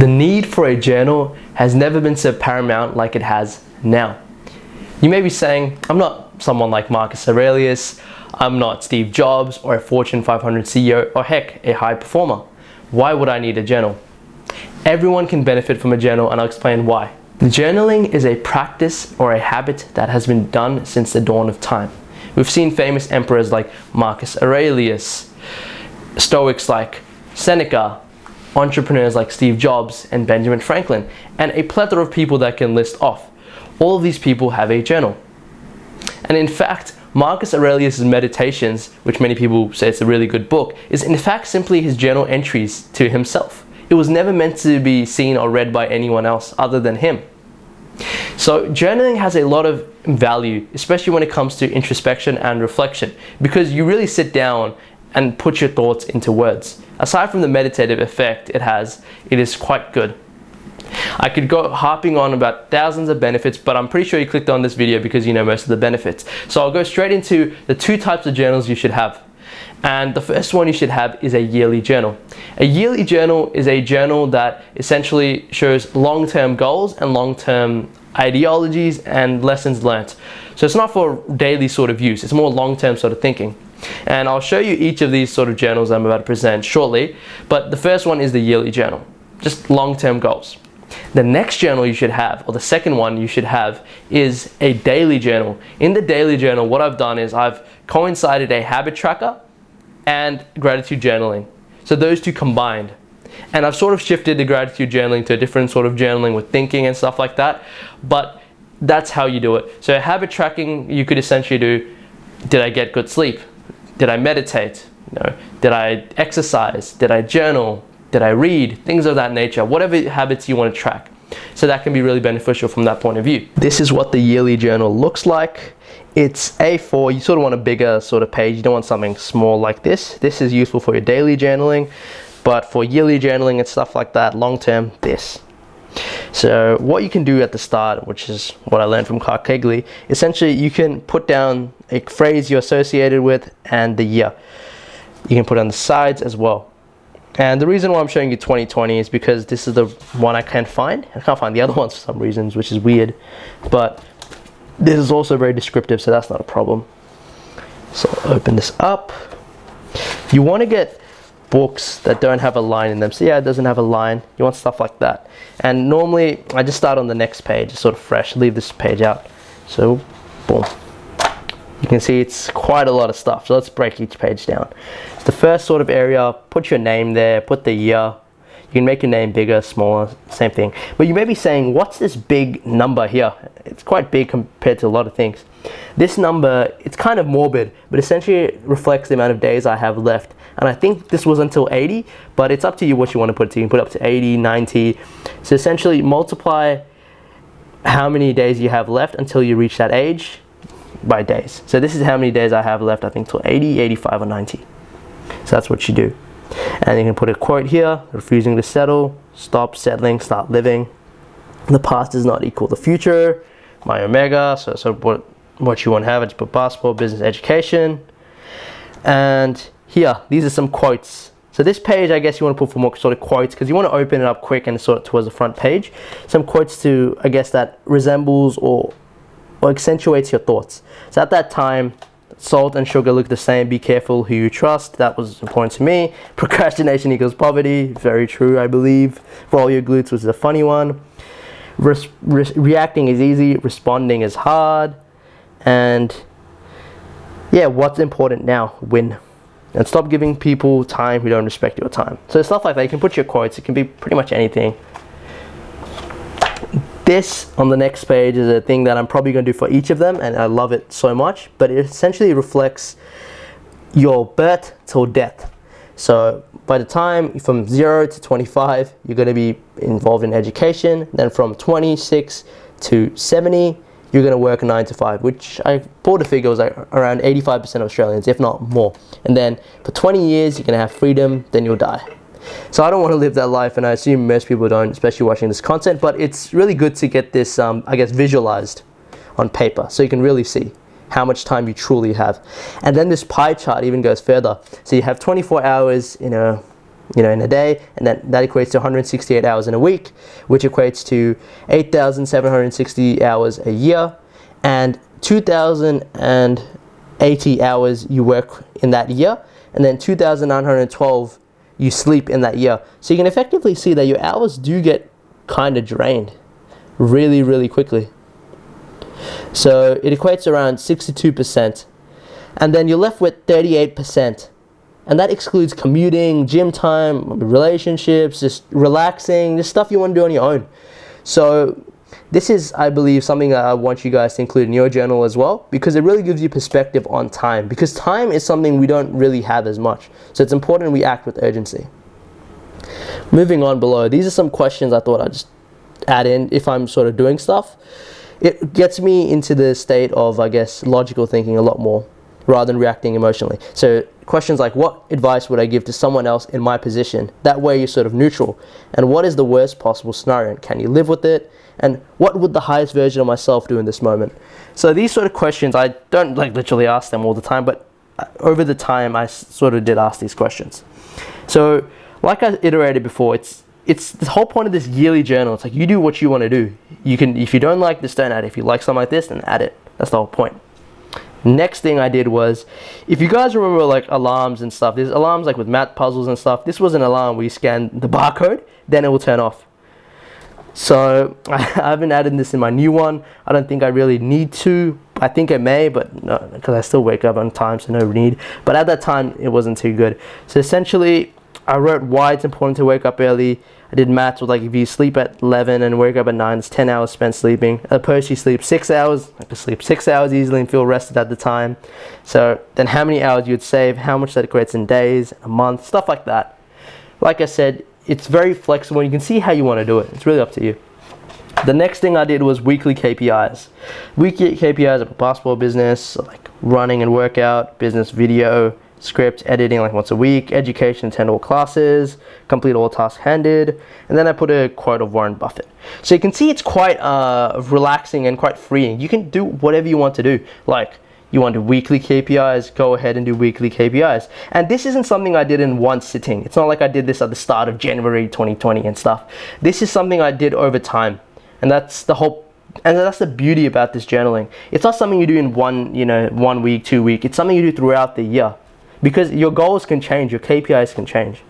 The need for a journal has never been so paramount like it has now. You may be saying, I'm not someone like Marcus Aurelius, I'm not Steve Jobs or a Fortune 500 CEO, or heck, a high performer. Why would I need a journal? Everyone can benefit from a journal, and I'll explain why. Journaling is a practice or a habit that has been done since the dawn of time. We've seen famous emperors like Marcus Aurelius, Stoics like Seneca, entrepreneurs like Steve Jobs and Benjamin Franklin, and a plethora of people that can list off. All of these people have a journal. And in fact, Marcus Aurelius' Meditations, which many people say it's a really good book, is in fact simply his journal entries to himself. It was never meant to be seen or read by anyone else other than him. So journaling has a lot of value, especially when it comes to introspection and reflection, because you really sit down and put your thoughts into words. Aside from the meditative effect it has, it is quite good. I could go harping on about thousands of benefits, but I'm pretty sure you clicked on this video because you know most of the benefits. So I'll go straight into the two types of journals you should have. And the first one you should have is a yearly journal. A yearly journal is a journal that essentially shows long-term goals and long-term ideologies and lessons learnt. So it's not for daily sort of use, it's more long-term sort of thinking. And I'll show you each of these sort of journals I'm about to present shortly, but the first one is the yearly journal, just long-term goals. The next journal you should have, or the second one you should have, is a daily journal. In the daily journal, what I've done is I've coincided a habit tracker and gratitude journaling. So those two combined. And I've sort of shifted the gratitude journaling to a different sort of journaling with thinking and stuff like that, but that's how you do it. So habit tracking, you could essentially do, did I get good sleep? Did I meditate? Did I exercise? Did I journal? Did I read? Things of that nature, whatever habits you want to track. So that can be really beneficial from that point of view. This is what the yearly journal looks like. It's A4, you sort of want a bigger sort of page. You don't want something small like this. This is useful for your daily journaling, but for yearly journaling and stuff like that, long term, this. So what you can do at the start, which is what I learned from Clark Kegley, essentially you can put down a phrase you're associated with and the year. You can put on the sides as well. And the reason why I'm showing you 2020 is because this is the one I can't find. I can't find the other ones for some reasons, which is weird. But this is also very descriptive, so that's not a problem. So I'll open this up. You want to get books that don't have a line in them. So yeah, it doesn't have a line. You want stuff like that. And normally I just start on the next page, sort of fresh, leave this page out. So boom. You can see it's quite a lot of stuff. So let's break each page down. So the first sort of area, put your name there, put the year. You can make your name bigger, smaller, same thing. But you may be saying, what's this big number here? It's quite big compared to a lot of things. This number, it's kind of morbid, but essentially it reflects the amount of days I have left. And I think this was until 80, but it's up to you what you want to put it to. You can put it up to 80, 90. So essentially multiply how many days you have left until you reach that age by days. So this is how many days I have left, I think till 80, 85 or 90. So that's what you do. And you can put a quote here, refusing to settle, stop settling, start living. The past does not equal the future, my omega, so what you want to have, just put passport, business, education. And here, these are some quotes. So this page, I guess you want to put for more sort of quotes because you want to open it up quick and sort of towards the front page. Some quotes to, I guess, that resembles or accentuates your thoughts. So at that time, salt and sugar look the same. Be careful who you trust. That was important to me. Procrastination equals poverty. Very true, I believe. Roll your glutes was a funny one. Reacting is easy. Responding is hard. And yeah, what's important now? Win. And stop giving people time who don't respect your time. So stuff like that. You can put your quotes. It can be pretty much anything. This on the next page is a thing that I'm probably going to do for each of them, and I love it so much, but it essentially reflects your birth till death. So by the time from 0 to 25, you're going to be involved in education. Then from 26 to 70, you're going to work 9 to 5, which I pulled a figure was like around 85% of Australians, if not more. And then for 20 years, you're going to have freedom, then you'll die. So I don't want to live that life, and I assume most people don't, especially watching this content, but it's really good to get this, I guess, visualized on paper so you can really see how much time you truly have. And then this pie chart even goes further. So you have 24 hours in a in a day, and then that equates to 168 hours in a week, which equates to 8,760 hours a year, and 2,080 hours you work in that year, and then 2,912 you sleep in that year. So you can effectively see that your hours do get kind of drained really, really quickly. So it equates around 62%, and then you're left with 38%. And that excludes commuting, gym time, relationships, just relaxing, just stuff you want to do on your own. So this is, I believe, something that I want you guys to include in your journal as well, because it really gives you perspective on time, because time is something we don't really have as much. So it's important we act with urgency. Moving on below, these are some questions I thought I'd just add in if I'm sort of doing stuff. It gets me into the state of, I guess, logical thinking a lot more, rather than reacting emotionally. So questions like, what advice would I give to someone else in my position? That way you're sort of neutral. And what is the worst possible scenario? Can you live with it? And what would the highest version of myself do in this moment? So these sort of questions, I don't literally ask them all the time, but over the time I sort of did ask these questions. So like I iterated before, it's the whole point of this yearly journal. It's like, you do what you want to do. You can, if you don't like this, don't add it. If you like something like this, then add it. That's the whole point. Next thing I did was, if you guys remember like alarms and stuff, there's alarms like with math puzzles and stuff. This was an alarm where you scan the barcode, then it will turn off. So I haven't added this in my new one. I don't think I really need to. I think I may, but no, because I still wake up on time, so no need. But at that time, it wasn't too good. So essentially, I wrote why it's important to wake up early. I did maths with like, if you sleep at 11 and wake up at 9, it's 10 hours spent sleeping. Opposed to you sleep 6 hours, I could sleep 6 hours easily and feel rested at the time. So then how many hours you'd save, how much that equates in days, a month, stuff like that. Like I said, it's very flexible. You can see how you want to do it. It's really up to you. The next thing I did was weekly KPIs. Weekly KPIs of a basketball business, like running and workout, business video, script, editing like once a week, education, attend all classes, complete all tasks handed, and then I put a quote of Warren Buffett. So you can see it's quite relaxing and quite freeing. You can do whatever you want to do. Like, you want to do weekly KPIs, go ahead and do weekly KPIs. And this isn't something I did in one sitting. It's not like I did this at the start of January 2020 and stuff. This is something I did over time. And that's the beauty about this journaling. It's not something you do in 1 week, 2 weeks. It's something you do throughout the year. Because your goals can change, your KPIs can change.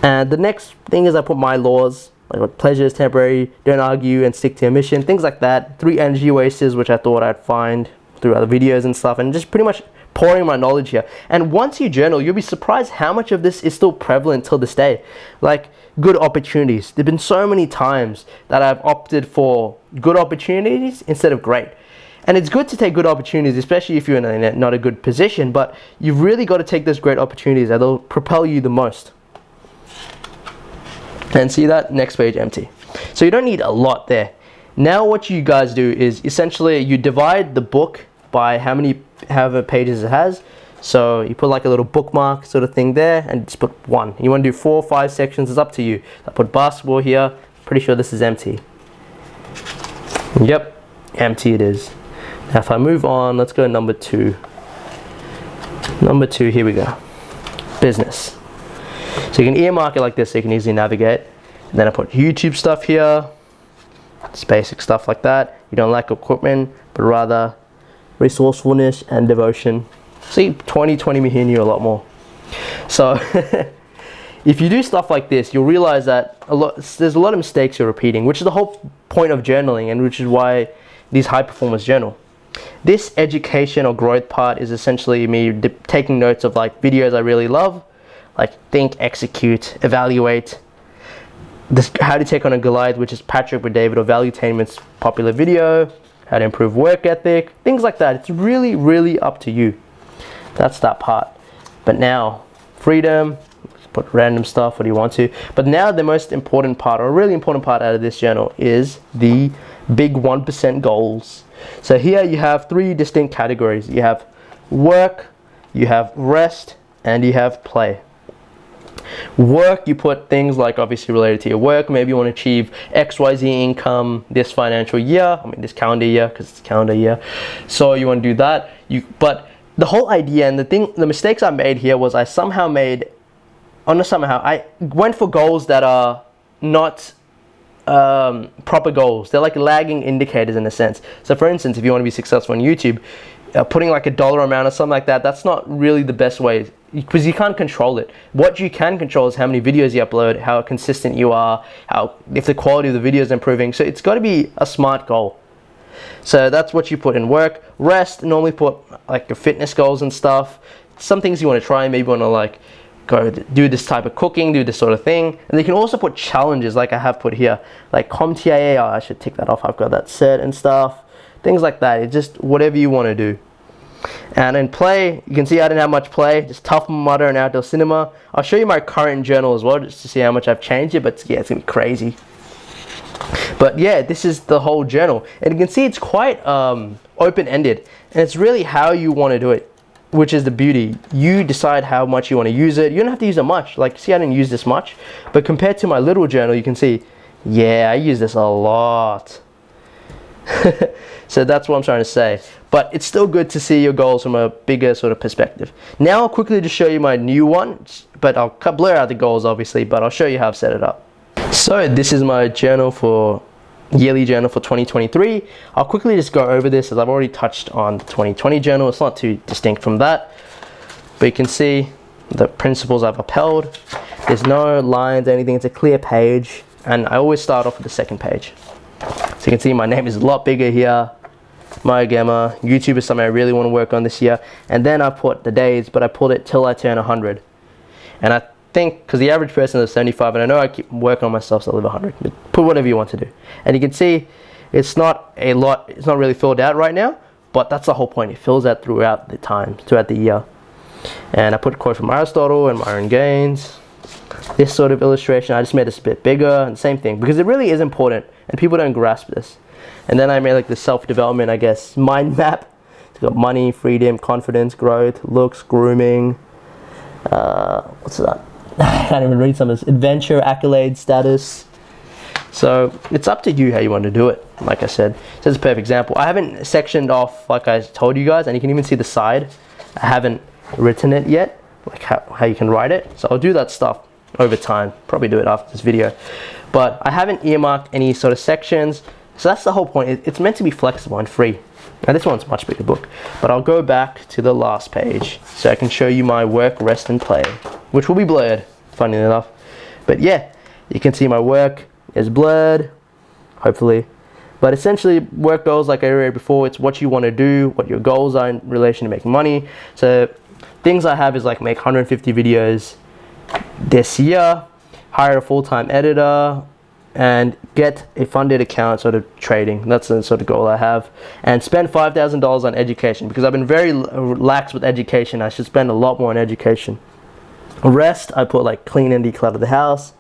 And the next thing is I put my laws, like what pleasure is temporary, don't argue and stick to your mission, things like that. 3 energy wasters, which I thought I'd find through other videos and stuff, and just pretty much pouring my knowledge here. And once you journal, you'll be surprised how much of this is still prevalent till this day. Like, good opportunities. There've been so many times that I've opted for good opportunities instead of great. And it's good to take good opportunities, especially if you're in not a good position, but you've really got to take those great opportunities that will propel you the most. And see that? Next page, empty. So you don't need a lot there. Now what you guys do is essentially you divide the book by however pages it has. So you put like a little bookmark sort of thing there and just put 1. You want to do 4 or 5 sections, it's up to you. I put basketball here. Pretty sure this is empty. Yep, empty it is. Now if I move on, let's go number 2. Number 2, here we go. Business. So you can earmark it like this so you can easily navigate. And then I put YouTube stuff here. Just basic stuff like that. You don't lack equipment, but rather resourcefulness and devotion. See, 2020 me hearing you a lot more. So if you do stuff like this, you'll realize that there's a lot of mistakes you're repeating, which is the whole point of journaling, and which is why these high performers journal. This education or growth part is essentially me taking notes of like videos I really love, like think, execute, evaluate. This how to take on a Goliath, which is Patrick Bet-David or Valuetainment's popular video, how to improve work ethic, things like that. It's really, really up to you. That's that part. But now, freedom, put random stuff, what do you want to. But now the most important part, or a really important part out of this journal, is the big 1% goals. So here you have 3 distinct categories. You have work, you have rest, and you have play. Work, you put things like obviously related to your work. Maybe you want to achieve XYZ income this financial year, this calendar year, because it's calendar year. So you want to do that. But the whole idea and the mistakes I made here was I somehow made on somehow, I went for goals that are not proper goals. They're like lagging indicators in a sense. So for instance, if you want to be successful on YouTube, putting like a dollar amount or something like that, that's not really the best way, because you can't control it. What you can control is how many videos you upload, how consistent you are, if the quality of the video is improving. So it's got to be a smart goal. So that's what you put in. Work. Rest, normally put like your fitness goals and stuff. Some things you want to try, maybe want to like go do this type of cooking, do this sort of thing. And you can also put challenges like I have put here, like CompTIA. I should tick that off. I've got that set and stuff. Things like that. It's just whatever you want to do. And in play, you can see I didn't have much play. Just Tough Mudder and Outdoor Cinema. I'll show you my current journal as well, just to see how much I've changed it. But yeah, it's gonna be crazy. But yeah, this is the whole journal, and you can see it's quite open-ended, and it's really how you want to do it, which is the beauty. You decide how much you want to use it. You don't have to use it much. Like, see, I didn't use this much, but compared to my little journal, you can see, yeah, I use this a lot. So that's what I'm trying to say. But it's still good to see your goals from a bigger sort of perspective. Now I'll quickly just show you my new one, but I'll blur out the goals obviously, but I'll show you how I've set it up. So this is my journal yearly journal for 2023. I'll quickly just go over this, as I've already touched on the 2020 journal. It's not too distinct from that, but you can see the principles I've upheld. There's no lines or anything. It's a clear page, and I always start off with the second page. So you can see my name is a lot bigger here. Myogema. YouTube is something I really want to work on this year. And then I put the days, but I pulled it till I turn 100. And I think, because the average person is 75, and I know I keep working on myself so I live 100. But put whatever you want to do. And you can see it's not a lot, it's not really filled out right now, but that's the whole point. It fills out throughout the time, throughout the year. And I put a quote from Aristotle and Myron Gaines. This sort of illustration, I just made this a bit bigger, and same thing, because it really is important, and people don't grasp this. And then I made like the self-development, I guess, mind map. It's got money, freedom, confidence, growth, looks, grooming. What's that? I can't even read some of this. Adventure, accolades, status. So it's up to you how you want to do it. Like I said, so it's a perfect example. I haven't sectioned off like I told you guys, and you can even see the side. I haven't written it yet, like how you can write it. So I'll do that stuff over time. Probably do it after this video. But I haven't earmarked any sort of sections. So that's the whole point. It's meant to be flexible and free. Now this one's a much bigger book, but I'll go back to the last page so I can show you my work, rest, and play, which will be blurred, funny enough. But yeah, you can see my work is blurred, hopefully. But essentially, work goals, like I read before, it's what you want to do, what your goals are in relation to making money. So things I have is like make 150 videos this year, hire a full-time editor, and get a funded account sort of trading. That's the sort of goal I have. And spend $5,000 on education, because I've been very lax with education. I should spend a lot more on education. Rest, I put like clean and declutter the house.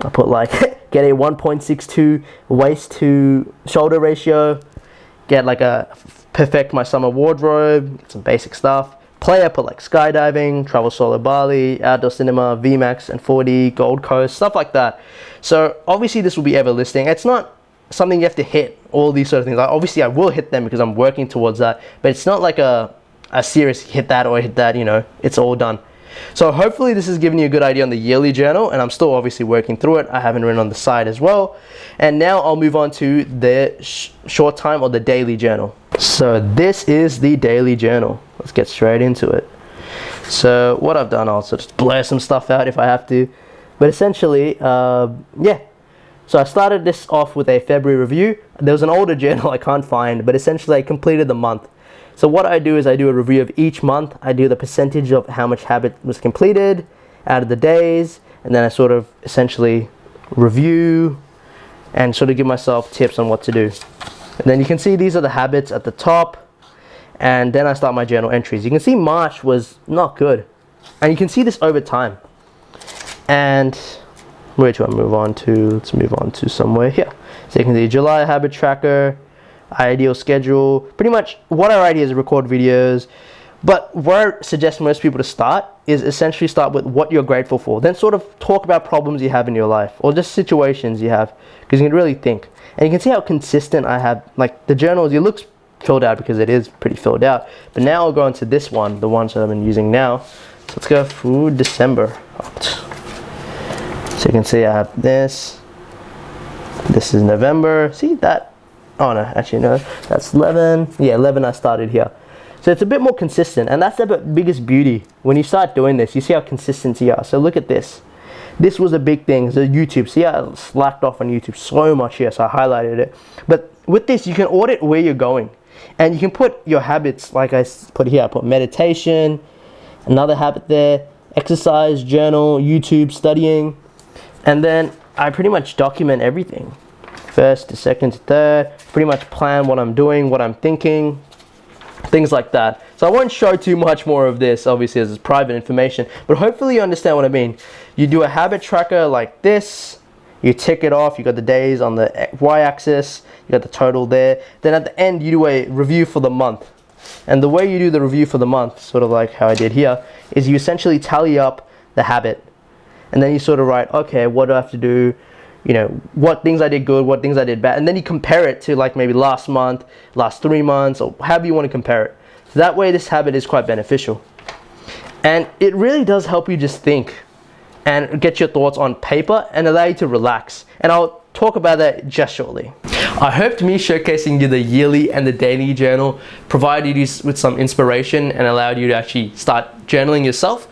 I put like get a 1.62 waist to shoulder ratio. Get like perfect my summer wardrobe, get some basic stuff. Play, I put like skydiving, travel solo Bali, outdoor cinema, VMAX and 4D, Gold Coast, stuff like that. So obviously this will be ever listing. It's not something you have to hit, all these sort of things. Like, obviously I will hit them because I'm working towards that, but it's not like a serious hit that or hit that, you know, it's all done. So hopefully this has given you a good idea on the yearly journal, and I'm still obviously working through it. I haven't written on the side as well. And now I'll move on to the short time or the daily journal. So this is the daily journal. Let's get straight into it. So what I've done, I'll just blur some stuff out if I have to. But essentially, yeah. So I started this off with a February review. There was an older journal I can't find, but essentially I completed the month. So what I do is I do a review of each month. I do the percentage of how much habit was completed out of the days, and then I sort of essentially review and sort of give myself tips on what to do. And then you can see these are the habits at the top, and then I start my journal entries. You can see March was not good, and you can see this over time. And where do I move on to? Let's move on to somewhere here. So you can see July habit tracker, ideal schedule. Pretty much what I write here is record videos, but where I suggest most people to start is essentially start with what you're grateful for, then sort of talk about problems you have in your life or just situations you have, because you can really think. And you can see how consistent I have, like the journals, it looks filled out because it is pretty filled out, but now I'll go into this one, the ones that I've been using now. So let's go through December. So you can see I have this. This is November. See that? Oh no, actually no. That's 11. Yeah, 11 I started here. So it's a bit more consistent, and that's the biggest beauty. When you start doing this, you see how consistent you are. So look at this. This was a big thing. So YouTube, see how I slacked off on YouTube so much here, so I highlighted it. But with this, you can audit where you're going. And you can put your habits, like I put here, I put meditation, another habit there, exercise, journal, YouTube, studying. And then I pretty much document everything. First to second to third, pretty much plan what I'm doing, what I'm thinking, things like that. So I won't show too much more of this, obviously, as it's private information, but hopefully you understand what I mean. You do a habit tracker like this, you tick it off, you got the days on the y-axis, you got the total there. Then at the end, you do a review for the month. And the way you do the review for the month, sort of like how I did here, is you essentially tally up the habit. And then you sort of write, okay, what do I have to do? You know, what things I did good, what things I did bad. And then you compare it to like maybe last month, last 3 months, or however you want to compare it. So that way this habit is quite beneficial. And it really does help you just think and get your thoughts on paper and allow you to relax. And I'll talk about that just shortly. I hoped me showcasing you the yearly and the daily journal provided you with some inspiration and allowed you to actually start journaling yourself.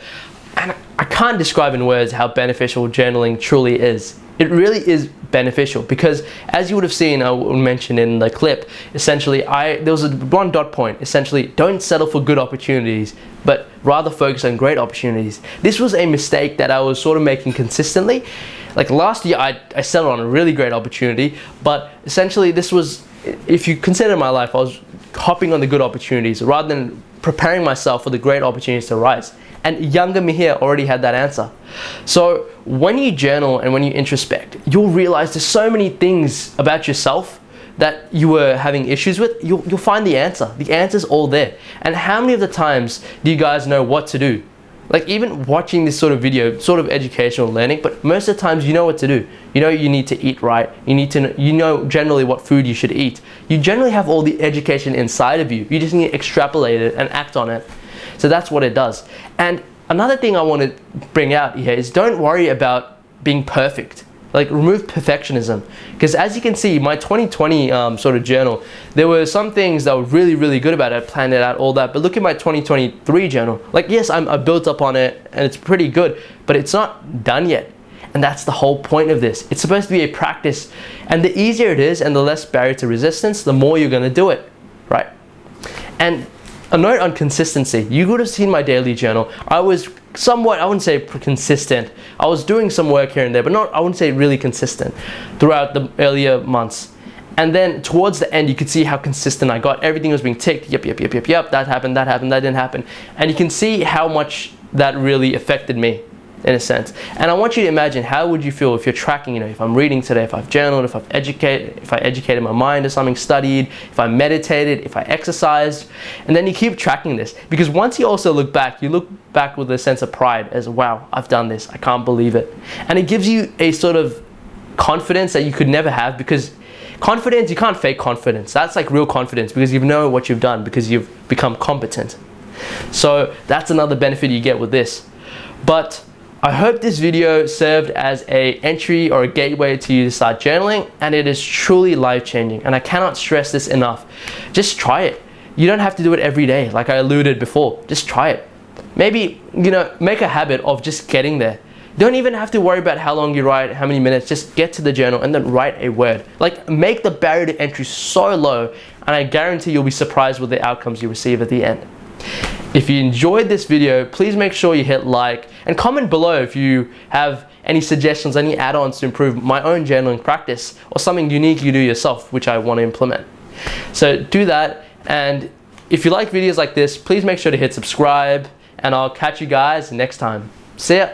And I can't describe in words how beneficial journaling truly is. It really is beneficial because, as you would have seen, I mentioned in the clip, essentially there was a one dot point, essentially don't settle for good opportunities, but rather focus on great opportunities. This was a mistake that I was sort of making consistently. Like last year, I settled on a really great opportunity, but essentially this was, if you consider my life, I was hopping on the good opportunities rather than preparing myself for the great opportunities to rise. And younger me here already had that answer. So when you journal and when you introspect, you'll realize there's so many things about yourself that you were having issues with. You'll find the answer. The answer's all there. And how many of the times do you guys know what to do? Like even watching this sort of video, sort of educational learning, but most of the times you know what to do. You know you need to eat right. You know generally what food you should eat. You generally have all the education inside of you. You just need to extrapolate it and act on it. So that's what it does. And another thing I want to bring out here is don't worry about being perfect. Like remove perfectionism. Because as you can see, my 2020 sort of journal, there were some things that were really, really good about it. I planned it out, all that. But look at my 2023 journal. Like yes, I built up on it and it's pretty good, but it's not done yet. And that's the whole point of this. It's supposed to be a practice. And the easier it is and the less barrier to resistance, the more you're going to do it, right? And a note on consistency. You would have seen my daily journal. I was somewhat, I wouldn't say consistent. I was doing some work here and there, but I wouldn't say really consistent throughout the earlier months. And then towards the end, you could see how consistent I got. Everything was being ticked. Yep. That happened, that didn't happen. And you can see how much that really affected me in a sense. And I want you to imagine, how would you feel if you're tracking, you know, if I'm reading today, if I've journaled, if I educated my mind or something, studied, if I meditated, if I exercised, and then you keep tracking this. Because once you also look back with a sense of pride as, wow, I've done this, I can't believe it. And it gives you a sort of confidence that you could never have, because confidence, you can't fake confidence. That's like real confidence because you know what you've done, because you've become competent. So that's another benefit you get with this. But I hope this video served as an entry or a gateway to you to start journaling, and it is truly life-changing, and I cannot stress this enough. Just try it. You don't have to do it every day, like I alluded before. Just try it. Maybe, you know, make a habit of just getting there. Don't even have to worry about how long you write, how many minutes. Just get to the journal and then write a word. Like, make the barrier to entry so low, and I guarantee you'll be surprised with the outcomes you receive at the end. If you enjoyed this video, please make sure you hit like and comment below if you have any suggestions, any add-ons to improve my own journaling practice or something unique you do yourself, which I want to implement. So do that, and if you like videos like this, please make sure to hit subscribe, and I'll catch you guys next time. See ya!